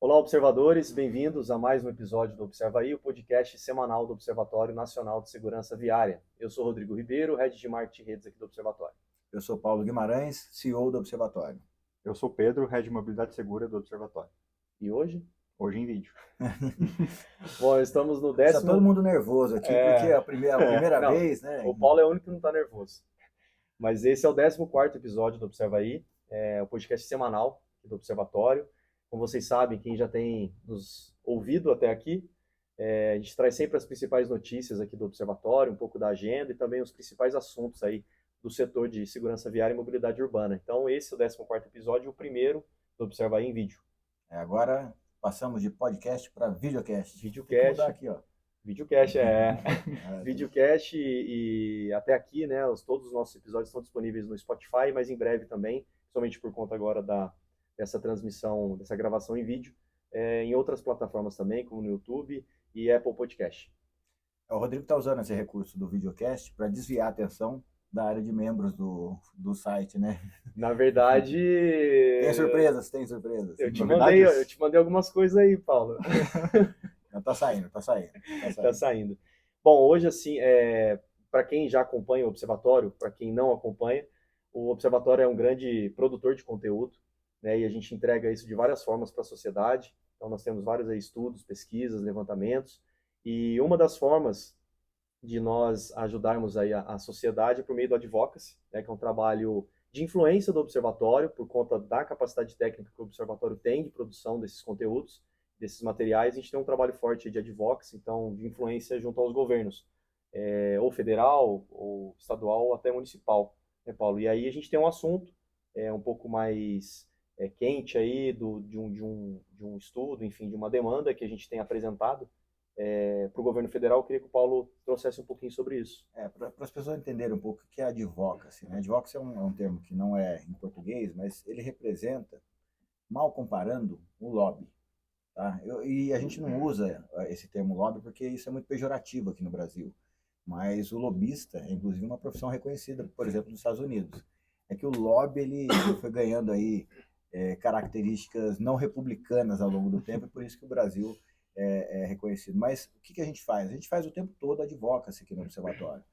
Olá, observadores, bem-vindos a mais um episódio do Observa Aí, o podcast semanal do Observatório Nacional de Segurança Viária. Eu sou Rodrigo Ribeiro, Head de Marketing e Redes aqui do Observatório. Eu sou Paulo Guimarães, CEO do Observatório. Eu sou Pedro, Head de Mobilidade Segura do Observatório. E hoje? Hoje em vídeo. Bom, estamos no Está todo décimo... mundo nervoso aqui, porque é a primeira Não, vez, né? o Paulo é o único que não está nervoso. Mas esse é o 14º episódio do Observa Aí, o podcast semanal do Observatório. Como vocês sabem, quem já tem nos ouvido até aqui, a gente traz sempre as principais notícias aqui do Observatório, um pouco da agenda e também os principais assuntos aí do setor de segurança viária e mobilidade urbana. Então, esse é o 14º episódio, o primeiro do Observa Aí em vídeo. Agora passamos de podcast para videocast. Videocast. Tem que mudar aqui, ó. Videocast, Videocast e até aqui, né, todos os nossos episódios estão disponíveis no Spotify, mas em breve também, somente por conta agora dessa transmissão, dessa gravação em vídeo, em outras plataformas também, como no YouTube e Apple Podcast. O Rodrigo está usando esse recurso do videocast para desviar a atenção da área de membros do site, né? Na verdade... Tem surpresas. Eu te mandei algumas coisas aí, Paulo. Tá saindo. Tá saindo. Bom, hoje, assim, para quem já acompanha o Observatório, para quem não acompanha, o Observatório é um grande produtor de conteúdo, né, e a gente entrega isso de várias formas para a sociedade. Então, nós temos vários aí, estudos, pesquisas, levantamentos, e uma das formas de nós ajudarmos aí a sociedade é por meio do advocacy, né, que é um trabalho de influência do Observatório, por conta da capacidade técnica que o Observatório tem de produção desses conteúdos, desses materiais. A gente tem um trabalho forte de advocacy, então de influência junto aos governos, ou federal, ou estadual, ou até municipal, né, Paulo? E aí a gente tem um assunto um pouco mais quente aí de um estudo, enfim, de uma demanda que a gente tem apresentado para o governo federal. Eu queria que o Paulo trouxesse um pouquinho sobre isso. Para as pessoas entenderem um pouco o que é advocacy, né? Advocacy é um termo que não é em português, mas ele representa, mal comparando, o lobby. Tá? E a gente não usa esse termo lobby porque isso é muito pejorativo aqui no Brasil. Mas o lobista é, inclusive, uma profissão reconhecida, por exemplo, nos Estados Unidos. É que o lobby ele foi ganhando aí características não republicanas ao longo do tempo, e por isso que o Brasil é reconhecido. Mas o que a gente faz? A gente faz o tempo todo advocacy aqui no Observatório.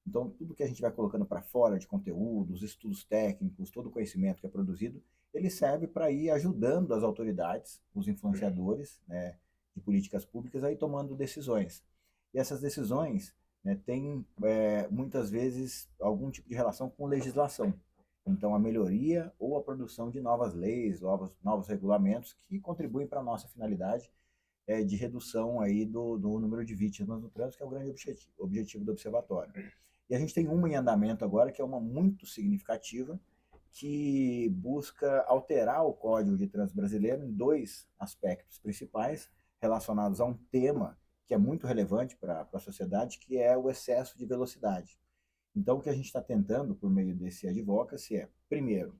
Então, tudo que a gente vai colocando para fora de conteúdos, estudos técnicos, todo o conhecimento que é produzido, ele serve para ir ajudando as autoridades, os influenciadores, né, de políticas públicas a ir tomando decisões. E essas decisões, né, têm muitas vezes algum tipo de relação com legislação. Então, a melhoria ou a produção de novas leis, novos regulamentos que contribuem para a nossa finalidade de redução aí do número de vítimas no trânsito, que é o grande objetivo do observatório. E a gente tem uma em andamento agora, que é uma muito significativa, que busca alterar o Código de Trânsito Brasileiro em dois aspectos principais relacionados a um tema que é muito relevante para a sociedade, que é o excesso de velocidade. Então, o que a gente está tentando, por meio desse advocacy, é, primeiro,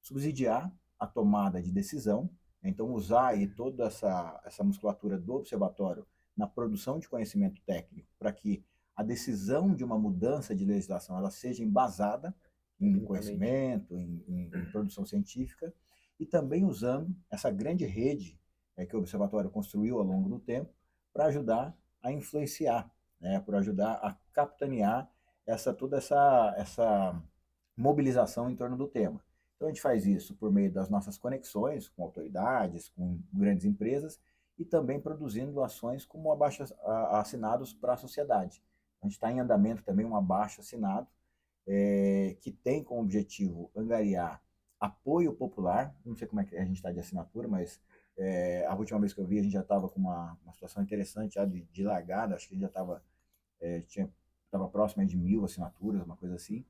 subsidiar a tomada de decisão, então usar aí toda essa musculatura do observatório na produção de conhecimento técnico para que a decisão de uma mudança de legislação ela seja embasada em conhecimento, em produção científica, e também usando essa grande rede que o observatório construiu ao longo do tempo para ajudar a influenciar, né, para ajudar a capitanear toda essa mobilização em torno do tema. Então a gente faz isso por meio das nossas conexões com autoridades, com grandes empresas e também produzindo ações como abaixo-assinados para a sociedade. A gente está em andamento também um abaixo-assinado que tem como objetivo angariar apoio popular. Não sei como é que a gente está de assinatura, mas a última vez que eu vi a gente já estava com uma situação interessante já de largada, acho que a gente já estava próximo de 1.000 assinaturas, uma coisa assim.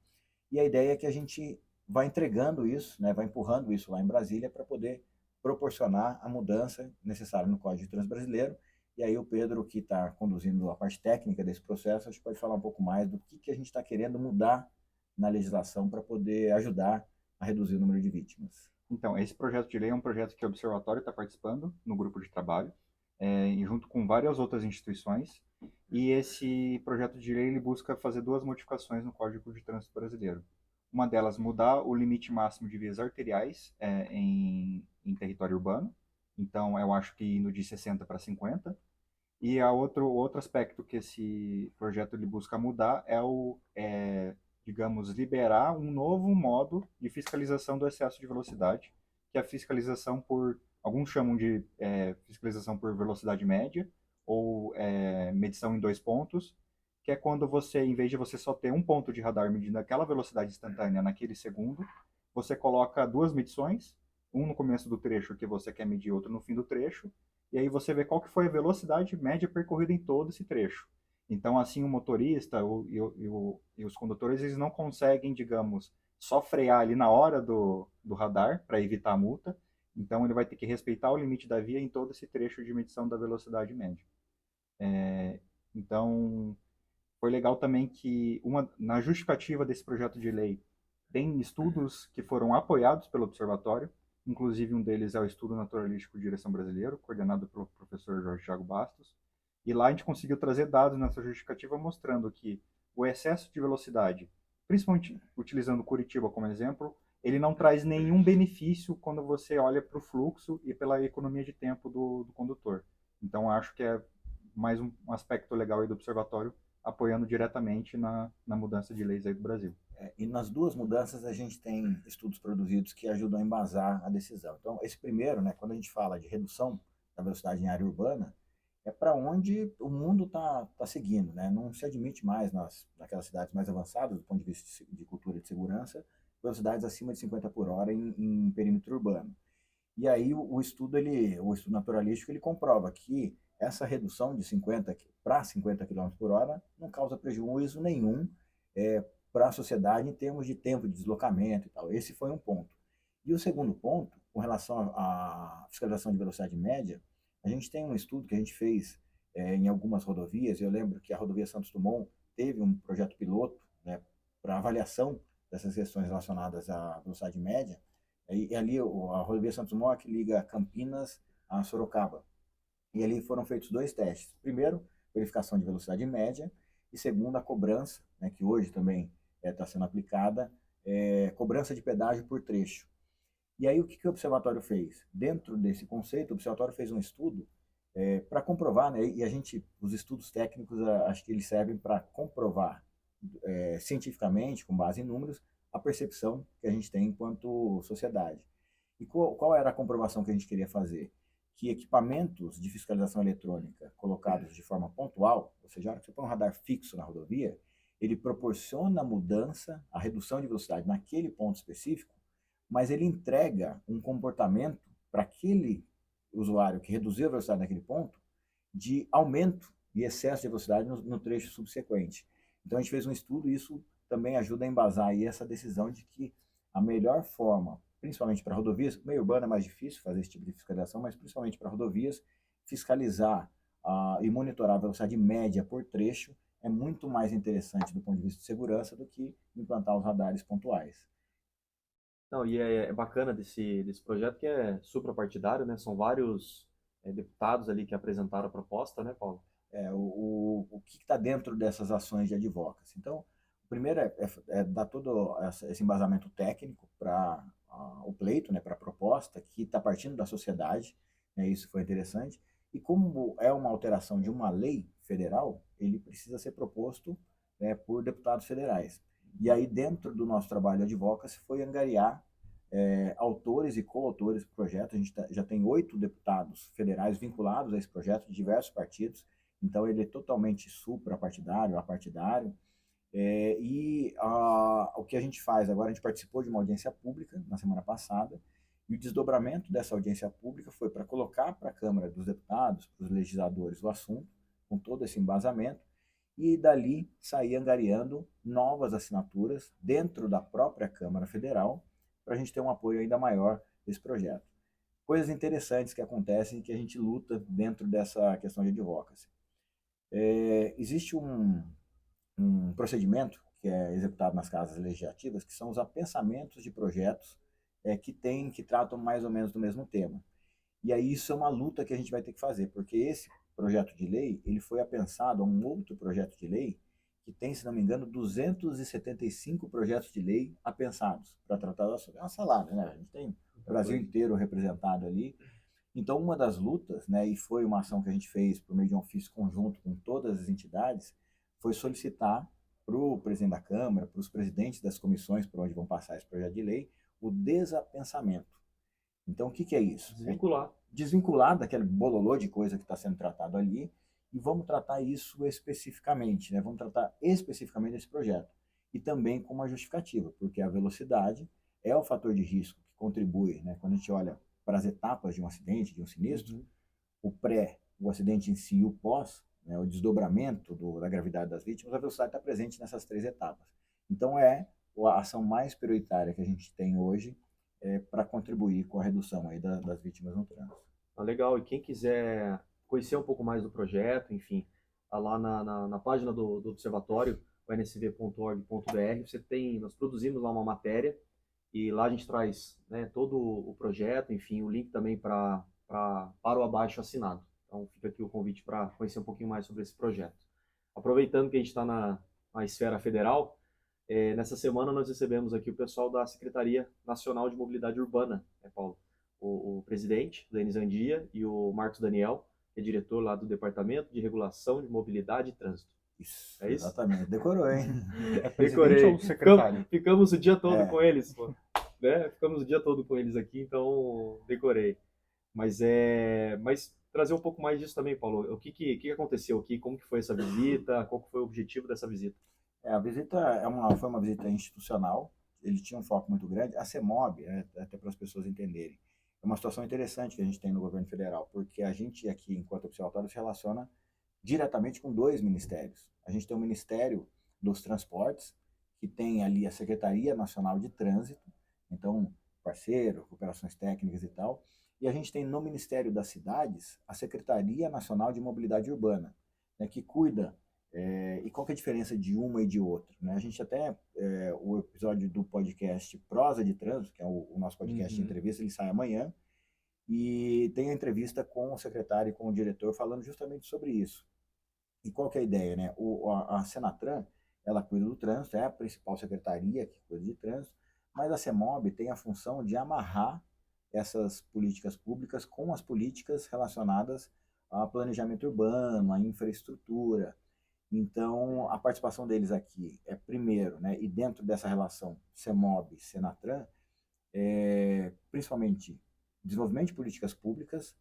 E a ideia é que a gente vai entregando isso, né, vai empurrando isso lá em Brasília para poder proporcionar a mudança necessária no Código de Trânsito Brasileiro. E aí o Pedro, que está conduzindo a parte técnica desse processo, a gente pode falar um pouco mais do que a gente está querendo mudar na legislação para poder ajudar a reduzir o número de vítimas. Então, esse projeto de lei é um projeto que o Observatório está participando no grupo de trabalho, junto com várias outras instituições, e esse projeto de lei ele busca fazer duas modificações no Código de Trânsito Brasileiro. Uma delas, mudar o limite máximo de vias arteriais em território urbano, Então, eu acho que indo de 60 para 50. E outro aspecto que esse projeto ele busca mudar digamos, liberar um novo modo de fiscalização do excesso de velocidade, que é a fiscalização alguns chamam de fiscalização por velocidade média, ou medição em 2 pontos, que é quando você, em vez de você só ter um ponto de radar medindo aquela velocidade instantânea naquele segundo, você coloca duas medições, um no começo do trecho que você quer medir, outro no fim do trecho, e aí você vê qual que foi a velocidade média percorrida em todo esse trecho. Então, assim, o motorista e os condutores, eles não conseguem, digamos, só frear ali na hora do radar para evitar a multa. Então, ele vai ter que respeitar o limite da via em todo esse trecho de medição da velocidade média. Então, foi legal também que na justificativa desse projeto de lei tem estudos que foram apoiados pelo observatório, inclusive um deles é o Estudo Naturalístico de Direção Brasileiro, coordenado pelo professor Jorge Thiago Bastos, e lá a gente conseguiu trazer dados nessa justificativa mostrando que o excesso de velocidade, principalmente utilizando Curitiba como exemplo, ele não traz nenhum benefício quando você olha para o fluxo e pela economia de tempo do condutor. Então acho que é mais um aspecto legal aí do observatório, apoiando diretamente na mudança de leis aí do Brasil. E nas duas mudanças a gente tem estudos produzidos que ajudam a embasar a decisão. Então, esse primeiro, né, quando a gente fala de redução da velocidade em área urbana, é para onde o mundo está seguindo, né? Não se admite mais naquelas cidades mais avançadas, do ponto de vista de cultura e de segurança, velocidades acima de 50 por hora em perímetro urbano. E aí o estudo naturalístico ele comprova que essa redução de 50 para 50 km por hora não causa prejuízo nenhum para a sociedade em termos de tempo de deslocamento e tal. Esse foi um ponto. E o segundo ponto, com relação à fiscalização de velocidade média, a gente tem um estudo que a gente fez em algumas rodovias. Eu lembro que a rodovia Santos Dumont teve um projeto piloto, né, para avaliação dessas questões relacionadas à velocidade média. E ali a rodovia Santos Dumont é que liga Campinas a Sorocaba. E ali foram feitos dois testes. Primeiro, verificação de velocidade média, e segundo, a cobrança, né, que hoje também está sendo aplicada, cobrança de pedágio por trecho. E aí o que o observatório fez? Dentro desse conceito, o observatório fez um estudo para comprovar, né, e os estudos técnicos, acho que eles servem para comprovar cientificamente, com base em números, a percepção que a gente tem enquanto sociedade. E qual era a comprovação que a gente queria fazer? Que equipamentos de fiscalização eletrônica colocados de forma pontual, ou seja, a hora que você põe um radar fixo na rodovia, ele proporciona a mudança, a redução de velocidade naquele ponto específico, mas ele entrega um comportamento para aquele usuário que reduziu a velocidade naquele ponto de aumento e excesso de velocidade no trecho subsequente. Então a gente fez um estudo e isso também ajuda a embasar aí essa decisão de que a melhor forma, principalmente para rodovias, meio urbana é mais difícil fazer esse tipo de fiscalização, mas principalmente para rodovias, fiscalizar e monitorar a velocidade média por trecho é muito mais interessante do ponto de vista de segurança do que implantar os radares pontuais. Não, e é bacana desse projeto que é suprapartidário, né? São vários deputados ali que apresentaram a proposta, né, Paulo? O que está dentro dessas ações de advocacy. Então, o primeiro é dar todo esse embasamento técnico para o pleito, né, para a proposta que está partindo da sociedade, né, isso foi interessante. E como é uma alteração de uma lei federal, ele precisa ser proposto, né, por deputados federais. E aí, dentro do nosso trabalho de advocacy, foi angariar autores e coautores do projeto. A gente já tem 8 deputados federais vinculados a esse projeto, de diversos partidos. Então, ele é totalmente suprapartidário, apartidário. O que a gente faz agora, a gente participou de uma audiência pública na semana passada, e o desdobramento dessa audiência pública foi para colocar para a Câmara dos Deputados, para os legisladores, o assunto, com todo esse embasamento, e dali sair angariando novas assinaturas dentro da própria Câmara Federal, para a gente ter um apoio ainda maior desse projeto. Coisas interessantes que acontecem e que a gente luta dentro dessa questão de advocacy. Existe um procedimento que é executado nas casas legislativas, que são os apensamentos de projetos que tratam mais ou menos do mesmo tema. E aí isso é uma luta que a gente vai ter que fazer, porque esse projeto de lei, ele foi apensado a um outro projeto de lei que tem, se não me engano, 275 projetos de lei apensados para tratar do assunto. É uma salada, né? A gente tem o Brasil inteiro representado ali. Então, uma das lutas, né, e foi uma ação que a gente fez por meio de um ofício conjunto com todas as entidades, foi solicitar para o presidente da Câmara, para os presidentes das comissões por onde vão passar esse projeto de lei, o desapensamento. Então, o que é isso? É Desvincular. desvincular daquele bololô de coisa que está sendo tratado ali e vamos tratar isso especificamente, né? Vamos tratar especificamente desse projeto. E também com uma justificativa, porque a velocidade é o fator de risco que contribui, né? Quando a gente olha para as etapas de um acidente, de um sinistro, Uhum. o pré, o acidente em si e o pós, né, o desdobramento da gravidade das vítimas, a velocidade está presente nessas 3 etapas. Então, é a ação mais prioritária que a gente tem hoje para contribuir com a redução aí das vítimas no trânsito. Ah, legal. E quem quiser conhecer um pouco mais do projeto, enfim, tá lá na página do Observatório, o nsv.org.br, nós produzimos lá uma matéria e lá a gente traz, né, todo o projeto, enfim, o link também para o abaixo assinado. Então fica aqui o convite para conhecer um pouquinho mais sobre esse projeto. Aproveitando que a gente está na esfera federal, nessa semana nós recebemos aqui o pessoal da Secretaria Nacional de Mobilidade Urbana, né, Paulo? O presidente, o Denis Andia, e o Marcos Daniel, que é diretor lá do Departamento de Regulação de Mobilidade e Trânsito. Isso, É isso? exatamente. Decorou, hein? É presidente Decorei. ou secretário? Ficamos o dia todo É. com eles, pô. Né? Ficamos o dia todo com eles aqui, então decorei. Mas trazer um pouco mais disso também, Paulo. O que aconteceu aqui? Como que foi essa visita? Qual que foi o objetivo dessa visita? A visita foi uma visita institucional, ele tinha um foco muito grande. A CEMOB, até para as pessoas entenderem, é uma situação interessante que a gente tem no governo federal, porque a gente aqui, enquanto observatório, se relaciona diretamente com 2 ministérios. A gente tem o Ministério dos Transportes, que tem ali a Secretaria Nacional de Trânsito, então, parceiro, operações técnicas e tal, e a gente tem no Ministério das Cidades a Secretaria Nacional de Mobilidade Urbana, né, que cuida e qual que é a diferença de uma e de outra? Né? A gente até, o episódio do podcast Prosa de Trânsito, que é o nosso podcast de entrevista, ele sai amanhã, e tem a entrevista com o secretário e com o diretor falando justamente sobre isso. E qual que é a ideia? Né? A Senatran, ela cuida do trânsito, é a principal secretaria que cuida de trânsito, mas a CEMOB tem a função de amarrar essas políticas públicas com as políticas relacionadas a planejamento urbano, a infraestrutura. Então, a participação deles aqui é primeiro, né, e dentro dessa relação CEMOB, Senatran, principalmente desenvolvimento de políticas públicas.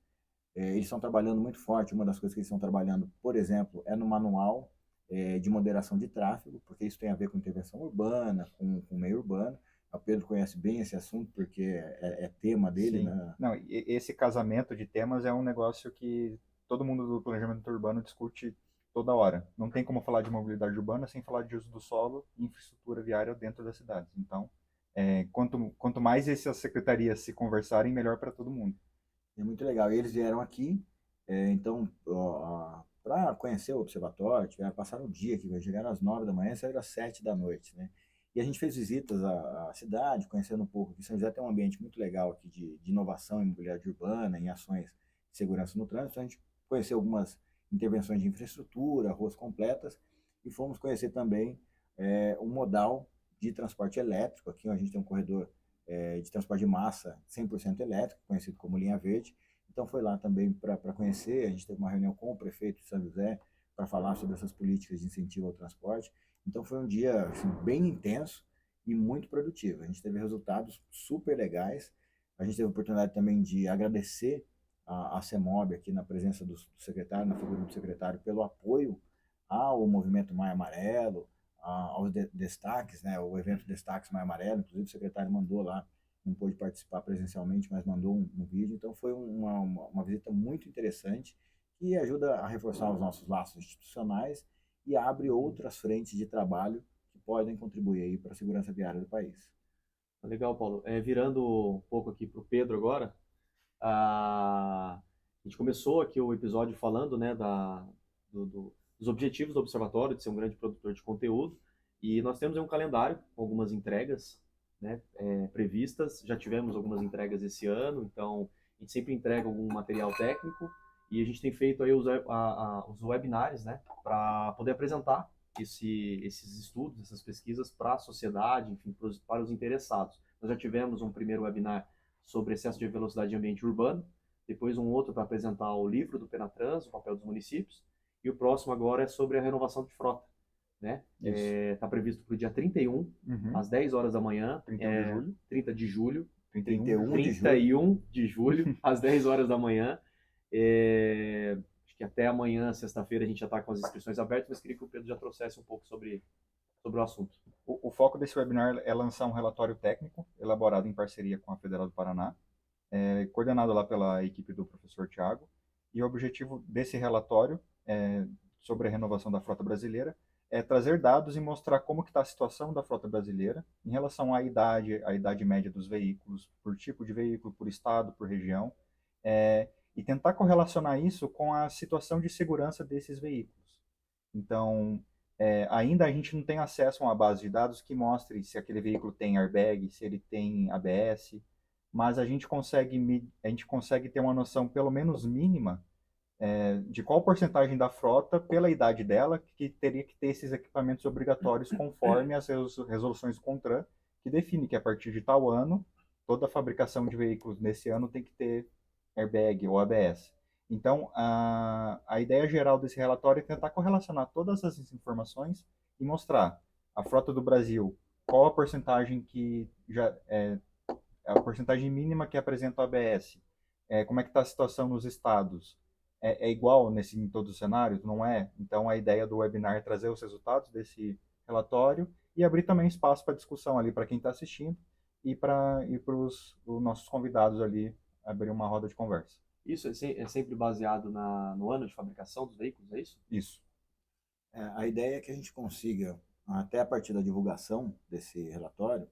Eles estão trabalhando muito forte. Uma das coisas que eles estão trabalhando, por exemplo, é no manual de moderação de tráfego, porque isso tem a ver com intervenção urbana, com o meio urbano. O Pedro conhece bem esse assunto, porque é tema dele. Sim. Né? Não, esse casamento de temas é um negócio que todo mundo do planejamento urbano discute toda hora. Não tem como falar de mobilidade urbana sem falar de uso do solo e infraestrutura viária dentro das cidades. Então, quanto mais essas secretarias se conversarem, melhor para todo mundo. É muito legal. E eles vieram aqui, então, para conhecer o observatório, passaram o dia aqui, chegaram às 9 da manhã e saíram às 7 da noite, né? E a gente fez visitas à cidade, conhecendo um pouco. Aqui São José tem um ambiente muito legal aqui de inovação em mobilidade urbana, em ações de segurança no trânsito. Então, a gente conheceu algumas intervenções de infraestrutura, ruas completas, e fomos conhecer também um modal de transporte elétrico. Aqui a gente tem um corredor de transporte de massa 100% elétrico, conhecido como Linha Verde. Então foi lá também para conhecer. A gente teve uma reunião com o prefeito de São José para falar sobre essas políticas de incentivo ao transporte. Então foi um dia assim, bem intenso e muito produtivo. A gente teve resultados super legais. A gente teve a oportunidade também de agradecer a CEMOB aqui na presença do secretário, na figura do secretário, pelo apoio ao movimento Maio Amarelo, aos destaques, né, o evento Destaques Maio Amarelo. Inclusive o secretário mandou lá, não pôde participar presencialmente, mas mandou um vídeo. Então foi uma visita muito interessante que ajuda a reforçar os nossos laços institucionais e abre outras frentes de trabalho que podem contribuir aí para a segurança viária do país. Legal, Paulo. Virando um pouco aqui para o Pedro agora, a gente começou aqui o episódio falando, né, dos objetivos do Observatório, de ser um grande produtor de conteúdo, e nós temos um calendário com algumas entregas, né, previstas. Já tivemos algumas entregas esse ano, então a gente sempre entrega algum material técnico, e a gente tem feito aí os webinars, né, para poder apresentar esses estudos, essas pesquisas para a sociedade, enfim, para os interessados. Nós já tivemos um primeiro webinar sobre excesso de velocidade em ambiente urbano, depois um outro para apresentar o livro do Penatrans, o papel dos municípios, e o próximo agora é sobre a renovação de frota, né? Isso. Está previsto para o dia 31, às 10 horas da manhã, 31 de julho. 30 de julho, 31 de julho. 31 de julho, às 10 horas da manhã. Acho que até amanhã, sexta-feira, a gente já está com as inscrições abertas, mas queria que o Pedro já trouxesse um pouco sobre o assunto. O foco desse webinar é lançar um relatório técnico elaborado em parceria com a Federal do Paraná, coordenado lá pela equipe do professor Tiago, e o objetivo desse relatório sobre a renovação da frota brasileira é trazer dados e mostrar como que está a situação da frota brasileira em relação à idade média dos veículos, por tipo de veículo, por estado, por região, e tentar correlacionar isso com a situação de segurança desses veículos. Então, ainda a gente não tem acesso a uma base de dados que mostre se aquele veículo tem airbag, se ele tem ABS, mas a gente consegue ter uma noção pelo menos mínima de qual porcentagem da frota, pela idade dela, que teria que ter esses equipamentos obrigatórios conforme as resoluções do CONTRAN, que define que a partir de tal ano, toda a fabricação de veículos nesse ano tem que ter airbag ou ABS. Então, a ideia geral desse relatório é tentar correlacionar todas essas informações e mostrar a frota do Brasil, qual a porcentagem que a porcentagem mínima que apresenta o ABS, como é que está a situação nos estados, igual em todos os cenários? Não é? Então, a ideia do webinar é trazer os resultados desse relatório e abrir também espaço para discussão ali para quem está assistindo e para os nossos convidados ali abrir uma roda de conversa. Isso é sempre baseado no ano de fabricação dos veículos, é isso? Isso. A ideia é que a gente consiga, até a partir da divulgação desse relatório,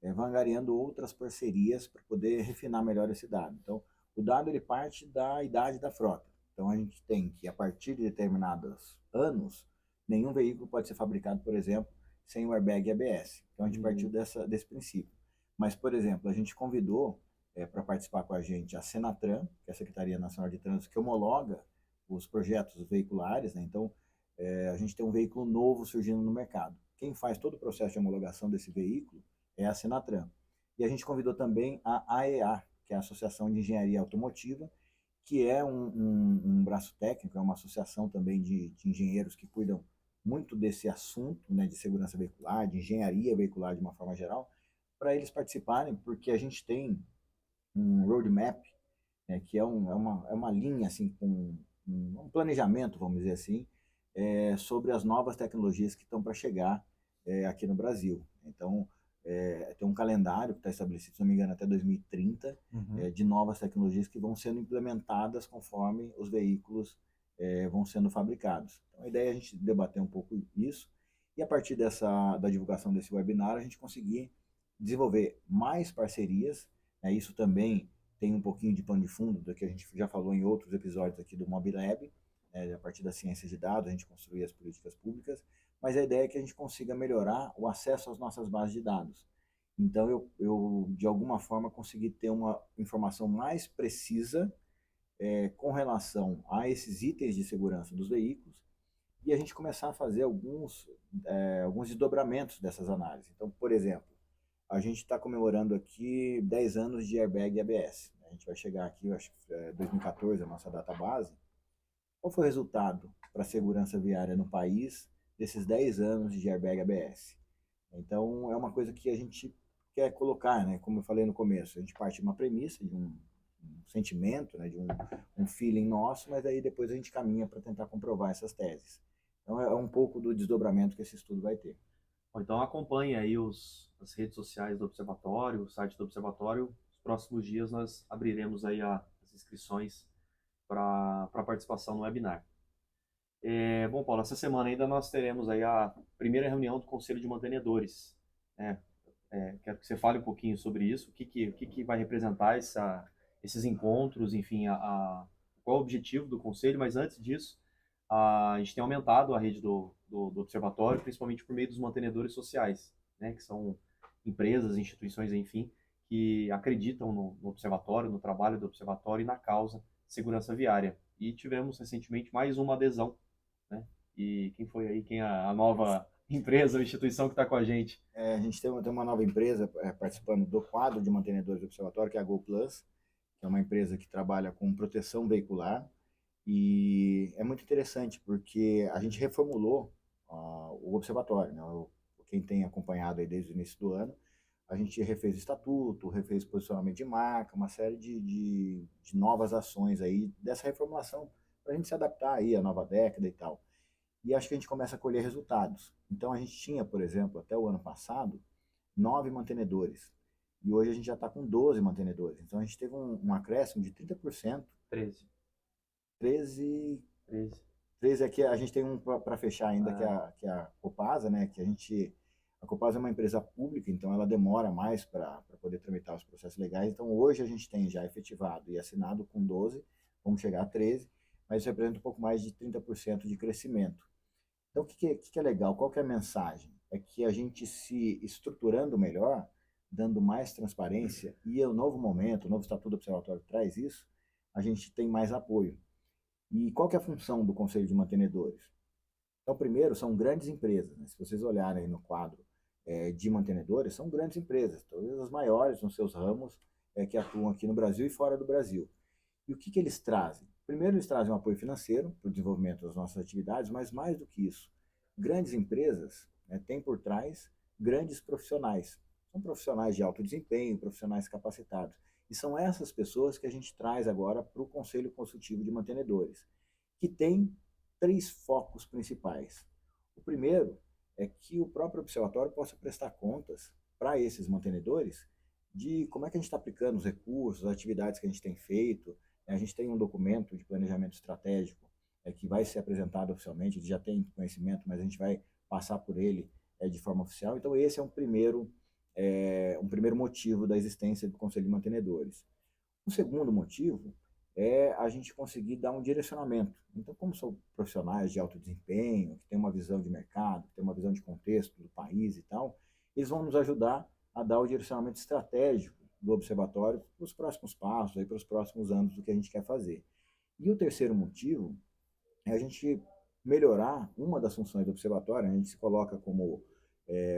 angariando outras parcerias para poder refinar melhor esse dado. Então, o dado ele parte da idade da frota. Então, a gente tem que, a partir de determinados anos, nenhum veículo pode ser fabricado, por exemplo, sem o airbag ABS. Então, a gente partiu desse princípio. Mas, por exemplo, a gente convidou para participar com a gente a Senatran, que é a Secretaria Nacional de Trânsito, que homologa os projetos veiculares, né? Então, a gente tem um veículo novo surgindo no mercado. Quem faz todo o processo de homologação desse veículo é a Senatran. E a gente convidou também a AEA, que é a Associação de Engenharia Automotiva, que é um braço técnico, é uma associação também de engenheiros que cuidam muito desse assunto, né, de segurança veicular, de engenharia veicular de uma forma geral, para eles participarem, porque a gente tem um roadmap, né, que é uma linha, assim, com um planejamento, vamos dizer assim, sobre as novas tecnologias que estão para chegar aqui no Brasil. Então, tem um calendário que está estabelecido, se não me engano, até 2030, de novas tecnologias que vão sendo implementadas conforme os veículos vão sendo fabricados. Então, a ideia é a gente debater um pouco isso e, a partir da divulgação desse webinar, a gente conseguir desenvolver mais parcerias. Isso também tem um pouquinho de pano de fundo do que a gente já falou em outros episódios aqui do Mobilab, a partir da ciência de dados, a gente construir as políticas públicas, mas a ideia é que a gente consiga melhorar o acesso às nossas bases de dados. Então, eu de alguma forma, consegui ter uma informação mais precisa com relação a esses itens de segurança dos veículos e a gente começar a fazer alguns desdobramentos dessas análises. Então, por exemplo, a gente está comemorando aqui 10 anos de airbag e ABS. A gente vai chegar aqui, eu acho que 2014, a nossa data base. Qual foi o resultado para a segurança viária no país desses 10 anos de airbag ABS? Então, é uma coisa que a gente quer colocar, né? Como eu falei no começo, a gente parte de uma premissa, de um sentimento, né? De um feeling nosso, mas aí depois a gente caminha para tentar comprovar essas teses. Então, é um pouco do desdobramento que esse estudo vai ter. Então, acompanhe aí as redes sociais do Observatório, o site do Observatório. Nos próximos dias nós abriremos aí as inscrições para participação no webinar. Bom, Paulo, essa semana ainda nós teremos aí a primeira reunião do Conselho de Mantenedores. Quero que você fale um pouquinho sobre isso, o que vai representar esses encontros, enfim, qual é o objetivo do Conselho, mas antes disso, a gente tem aumentado a rede do Observatório, principalmente por meio dos mantenedores sociais, né, que são empresas, instituições, enfim, que acreditam no Observatório, no trabalho do Observatório e na causa segurança viária. E tivemos recentemente mais uma adesão, né? E quem foi aí? Quem é a nova empresa ou instituição que está com a gente? A gente tem uma nova empresa participando do quadro de mantenedores do Observatório, que é a GoPlus, que é uma empresa que trabalha com proteção veicular, e é muito interessante porque a gente reformulou o observatório, né? Quem tem acompanhado aí desde o início do ano, a gente refez o estatuto, refez posicionamento de marca, uma série de novas ações aí dessa reformulação para a gente se adaptar aí à nova década e tal. E acho que a gente começa a colher resultados. Então a gente tinha, por exemplo, até o ano passado, 9 mantenedores. E hoje a gente já está com 12 mantenedores. Então a gente teve um acréscimo de 30%. 13. 13, 13. 13 é que a gente tem um para fechar ainda, Ah. que é a Copasa, né? A Copasa é uma empresa pública, então ela demora mais para poder tramitar os processos legais. Então hoje a gente tem já efetivado e assinado com 12, vamos chegar a 13, mas isso representa um pouco mais de 30% de crescimento. Então, o que é legal? Qual que é a mensagem? É que a gente se estruturando melhor, dando mais transparência, e o novo momento, o novo Estatuto do Observatório traz isso, a gente tem mais apoio. E qual que é a função do Conselho de Mantenedores? Então, primeiro, são grandes empresas. Né? Se vocês olharem no quadro de mantenedores, são grandes empresas, todas as maiores nos seus ramos que atuam aqui no Brasil e fora do Brasil. E o que eles trazem? Primeiro, eles trazem um apoio financeiro para o desenvolvimento das nossas atividades, mas mais do que isso, grandes empresas, né, têm por trás grandes profissionais. São profissionais de alto desempenho, profissionais capacitados. E são essas pessoas que a gente traz agora para o Conselho Consultivo de Mantenedores, que tem 3 focos principais. O primeiro é que o próprio observatório possa prestar contas para esses mantenedores de como é que a gente está aplicando os recursos, as atividades que a gente tem feito. A gente tem um documento de planejamento estratégico que vai ser apresentado oficialmente, ele já tem conhecimento, mas a gente vai passar por ele de forma oficial. Então esse é um primeiro motivo da existência do Conselho de Mantenedores. O segundo motivo é a gente conseguir dar um direcionamento. Então, como são profissionais de alto desempenho, que têm uma visão de mercado, que têm uma visão de contexto do país e tal, eles vão nos ajudar a dar o direcionamento estratégico do observatório para os próximos passos, para os próximos anos do que a gente quer fazer. E o terceiro motivo é a gente melhorar uma das funções do observatório. A gente se coloca como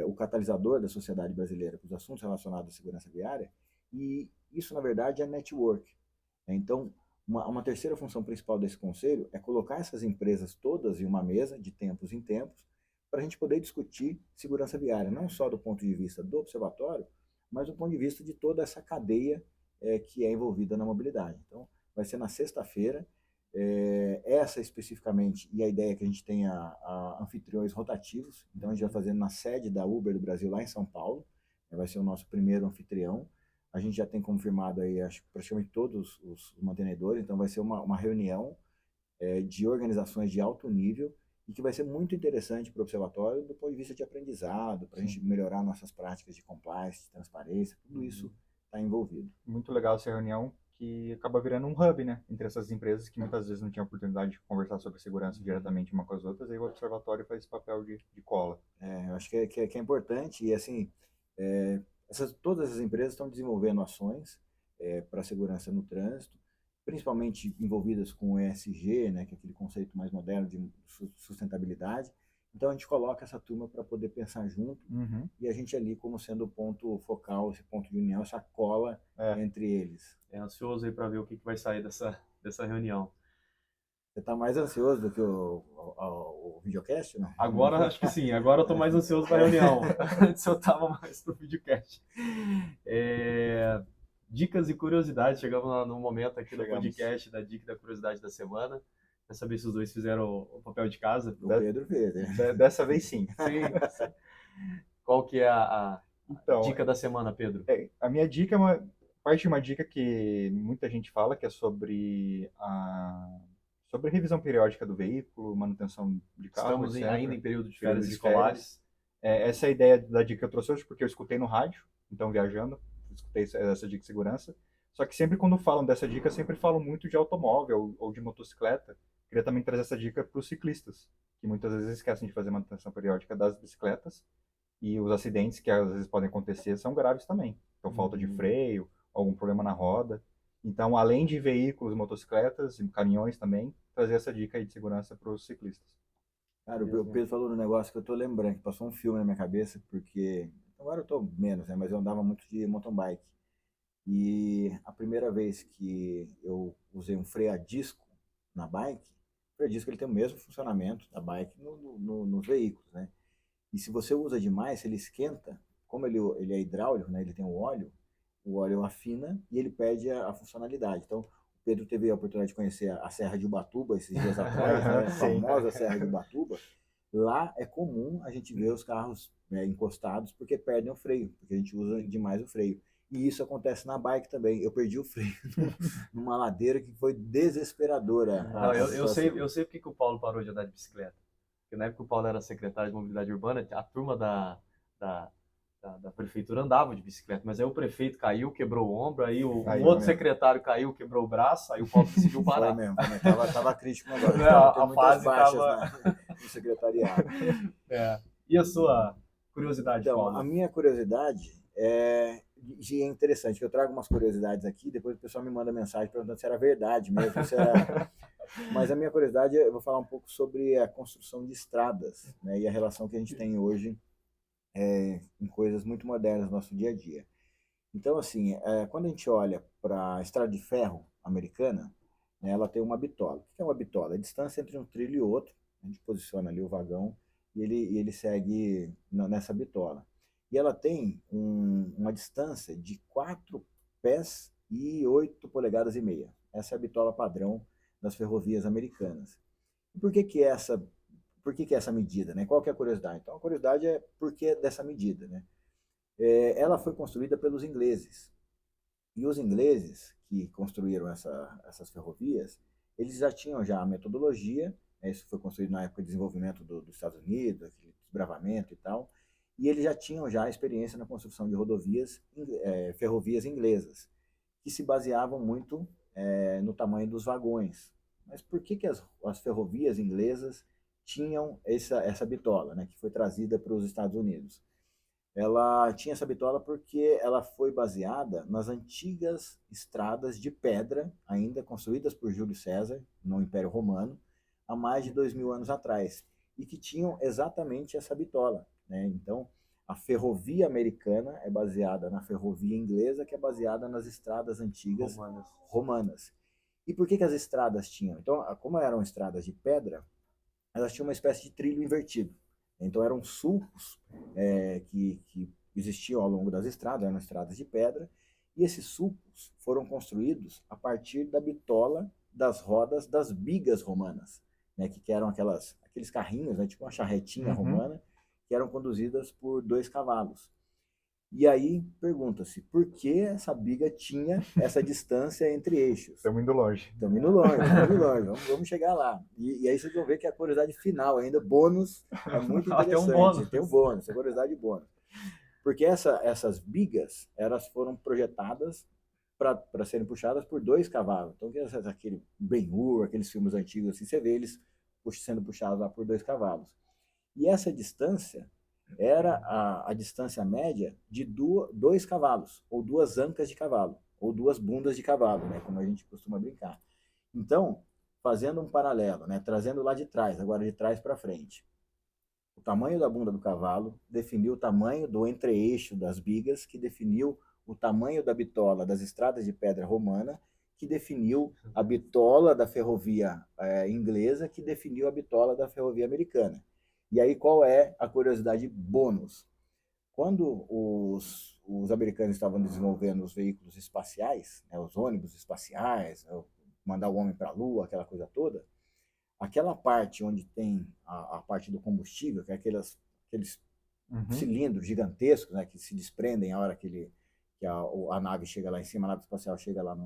o catalisador da sociedade brasileira para os assuntos relacionados à segurança viária, e isso, na verdade, é network. Então, uma terceira função principal desse conselho é colocar essas empresas todas em uma mesa, de tempos em tempos, para a gente poder discutir segurança viária, não só do ponto de vista do observatório, mas do ponto de vista de toda essa cadeia que é envolvida na mobilidade. Então, vai ser na sexta-feira, essa especificamente, e a ideia é que a gente tenha anfitriões rotativos. Então a gente vai fazer na sede da Uber do Brasil, lá em São Paulo, vai ser o nosso primeiro anfitrião. A gente já tem confirmado aí, acho que praticamente todos os mantenedores, então vai ser uma reunião de organizações de alto nível, e que vai ser muito interessante para o observatório do ponto de vista de aprendizado, para a gente melhorar nossas práticas de compliance, de transparência, tudo isso está envolvido. Muito legal essa reunião, que acaba virando um hub, né, entre essas empresas que muitas vezes não tinham oportunidade de conversar sobre segurança diretamente uma com as outras, aí o observatório faz esse papel de cola. Eu acho que é importante, e assim, todas as empresas estão desenvolvendo ações para a segurança no trânsito, principalmente envolvidas com o ESG, né, que é aquele conceito mais moderno de sustentabilidade. Então a gente coloca essa turma para poder pensar junto, e a gente ali como sendo o ponto focal, esse ponto de união, essa cola entre eles. Ansioso aí para ver o que vai sair dessa reunião. Você está mais ansioso do que o videocast, não? Agora acho que sim, agora eu estou mais ansioso para a reunião. Antes eu estava mais para o videocast. Dicas e curiosidades, chegamos no momento aqui do podcast da dica e da curiosidade da semana. Quer saber se os dois fizeram o papel de casa? O Pedro fez, né? Dessa vez sim. Sim. Qual que é a dica da semana, Pedro? A minha dica é parte de uma dica que muita gente fala, que é sobre revisão periódica do veículo, manutenção de carro, Estamos etc. ainda em período de férias escolares. Essa é a ideia da dica que eu trouxe hoje, porque eu escutei no rádio, então viajando, escutei essa dica de segurança. Só que sempre quando falam dessa dica, sempre falam muito de automóvel ou de motocicleta. Queria também trazer essa dica para os ciclistas, que muitas vezes esquecem de fazer manutenção periódica das bicicletas, e os acidentes que às vezes podem acontecer são graves também. Então, falta de freio, algum problema na roda. Então, além de veículos, motocicletas e caminhões também, trazer essa dica aí de segurança para os ciclistas. Cara, o Pedro falou um negócio que eu tô lembrando, que passou um filme na minha cabeça, porque agora eu tô menos, né? Mas eu andava muito de mountain bike. E a primeira vez que eu usei um freio a disco na bike, o freio a disco ele tem o mesmo funcionamento da bike nos veículos, né? E se você usa demais, ele esquenta, como ele é hidráulico, né? Ele tem o óleo afina e ele perde a funcionalidade. Então, o Pedro teve a oportunidade de conhecer a Serra de Ubatuba esses dias atrás, né? A Sim. famosa Serra de Ubatuba. Lá é comum a gente ver os carros, né, encostados porque perdem o freio, porque a gente usa demais o freio. E isso acontece na bike também. Eu perdi o freio numa ladeira que foi desesperadora. Não, eu sei, situação. eu sei porque que o Paulo parou de andar de bicicleta. Porque na época que o Paulo era secretário de mobilidade urbana, a turma da, da prefeitura andava de bicicleta, mas aí o prefeito caiu, quebrou o ombro, aí um Caiu outro mesmo. secretário caiu, quebrou o braço, aí o Paulo decidiu Foi parar. mesmo, né? Tava crítico agora. Né, Tem a muitas fase baixas no secretariado. É. E a sua curiosidade, Então, Paulo? a minha curiosidade é interessante, que eu trago umas curiosidades aqui, depois o pessoal me manda mensagem perguntando se era verdade mesmo, se era... Mas a minha curiosidade, eu vou falar um pouco sobre a construção de estradas, né, e a relação que a gente tem hoje em coisas muito modernas no nosso dia a dia. Então, assim, quando a gente olha para a estrada de ferro americana, né, ela tem uma bitola. O que é uma bitola? É a distância entre um trilho e outro. A gente posiciona ali o vagão e ele segue nessa bitola. E ela tem uma distância de 4 pés e 8 polegadas e meia. Essa é a bitola padrão das ferrovias americanas. E por que é essa medida, né? Qual que é a curiosidade? Então, a curiosidade é por que dessa medida, né? Ela foi construída pelos ingleses. E os ingleses que construíram essas ferrovias, eles já tinham já a metodologia, né? Isso foi construído na época de desenvolvimento dos Estados Unidos, aquele desbravamento e tal, e eles já tinham já experiência na construção de ferrovias inglesas, que se baseavam muito no tamanho dos vagões. Mas por que as ferrovias inglesas tinham essa bitola, né, que foi trazida para os Estados Unidos? Ela tinha essa bitola porque ela foi baseada nas antigas estradas de pedra, ainda construídas por Júlio César, no Império Romano, há mais de 2000 anos atrás, e que tinham exatamente essa bitola, né? Então, a ferrovia americana é baseada na ferrovia inglesa, que é baseada nas estradas antigas romanas. E por que as estradas tinham? Então, como eram estradas de pedra, elas tinham uma espécie de trilho invertido. Então eram sulcos que existiam ao longo das estradas, eram estradas de pedra, e esses sulcos foram construídos a partir da bitola das rodas das bigas romanas, né, que eram aqueles carrinhos, né, tipo uma charretinha romana, que eram conduzidas por 2 cavalos. E aí pergunta-se, por que essa biga tinha essa distância entre eixos? Estamos indo longe. Estamos indo longe. Vamos chegar lá. E aí vocês vão ver que a curiosidade final ainda, bônus, é muito interessante. Tem um bônus. Tem um bônus, a curiosidade bônus. Porque essas bigas, elas foram projetadas para serem puxadas por 2 cavalos. Então, aquele Ben-Hur, aqueles filmes antigos, assim, você vê eles sendo puxados lá por 2 cavalos. E essa distância era a distância média de 2 cavalos, ou 2 ancas de cavalo, ou 2 bundas de cavalo, né, como a gente costuma brincar. Então, fazendo um paralelo, né, trazendo lá de trás, agora de trás para frente, o tamanho da bunda do cavalo definiu o tamanho do entre-eixo das bigas, que definiu o tamanho da bitola das estradas de pedra romana, que definiu a bitola da ferrovia inglesa, que definiu a bitola da ferrovia americana. E aí qual é a curiosidade bônus? Quando os americanos estavam desenvolvendo os veículos espaciais, né, os ônibus espaciais, mandar o homem para a Lua, aquela coisa toda, aquela parte onde tem a parte do combustível, que é aqueles cilindros gigantescos, né, que se desprendem a hora que a nave chega lá em cima, a nave espacial chega lá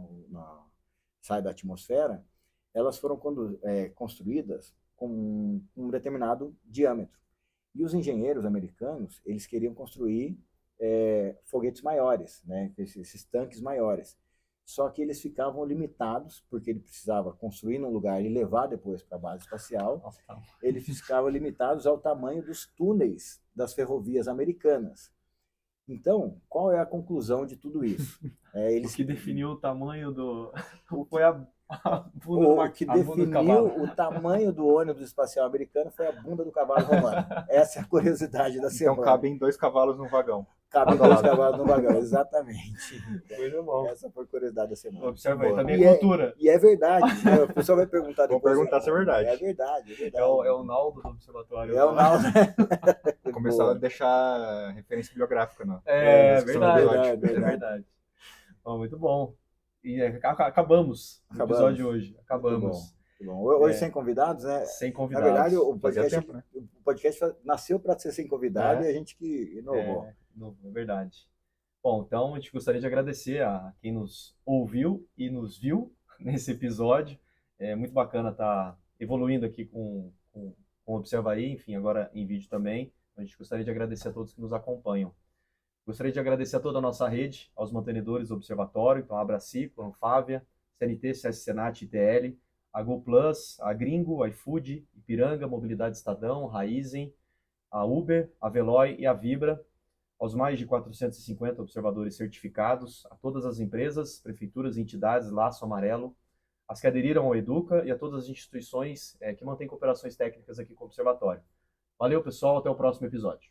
sai da atmosfera, elas foram construídas com um determinado diâmetro. E os engenheiros americanos, eles queriam construir foguetes maiores, né, esses tanques maiores. Só que eles ficavam limitados, porque ele precisava construir num lugar e levar depois para a base espacial. Eles ficavam limitados ao tamanho dos túneis das ferrovias americanas. Então, qual é a conclusão de tudo isso? O que definiu o tamanho do... foi o que definiu o tamanho do ônibus espacial americano foi a bunda do cavalo romano. Essa é a curiosidade da semana. Então cabem 2 cavalos no vagão. Cabem dois cavalos no vagão, exatamente. Muito bom. Essa foi a curiosidade da semana. Observa aí, Boa. também E é é- cultura. E é verdade, né? O pessoal vai perguntar Vou depois. perguntar se é verdade. É verdade, é verdade. É o Naldo do Observatório. É o Naldo. Começar Boa. a deixar referência bibliográfica, não. É descrição do verdade, episódio. é verdade. Ó, muito bom. E acabamos o episódio de hoje. Acabamos. Muito bom. Hoje sem convidados, né? Sem Na convidados. verdade, o Fazia podcast, tempo, né? o podcast nasceu para ser sem convidado É. e a gente que inovou. É verdade. Bom, então a gente gostaria de agradecer a quem nos ouviu e nos viu nesse episódio. É muito bacana estar evoluindo aqui com o Observa aí, enfim, agora em vídeo também. A gente gostaria de agradecer a todos que nos acompanham. Gostaria de agradecer a toda a nossa rede, aos mantenedores do Observatório, então a Abracico, a Anfávia, CNT, CS Senat, ITL, a Go Plus, a Gringo, a iFood, Ipiranga, Mobilidade Estadão, Raizen, a Uber, a Veloy e a Vibra, aos mais de 450 observadores certificados, a todas as empresas, prefeituras e entidades Laço Amarelo, as que aderiram ao Educa e a todas as instituições que mantêm cooperações técnicas aqui com o Observatório. Valeu, pessoal, até o próximo episódio.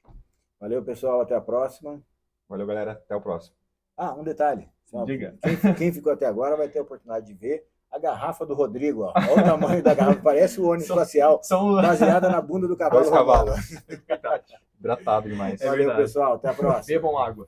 Valeu, pessoal. Até a próxima. Valeu, galera. Até o próximo. Um detalhe. Diga. Quem ficou até agora vai ter a oportunidade de ver a garrafa do Rodrigo. Ó. Olha o tamanho da garrafa. Parece o ônibus espacial. São Baseada na bunda do cavalo. Dois cavalos. rodando. Hidratado demais. É Valeu, verdade. pessoal. Até a próxima. Bebam água.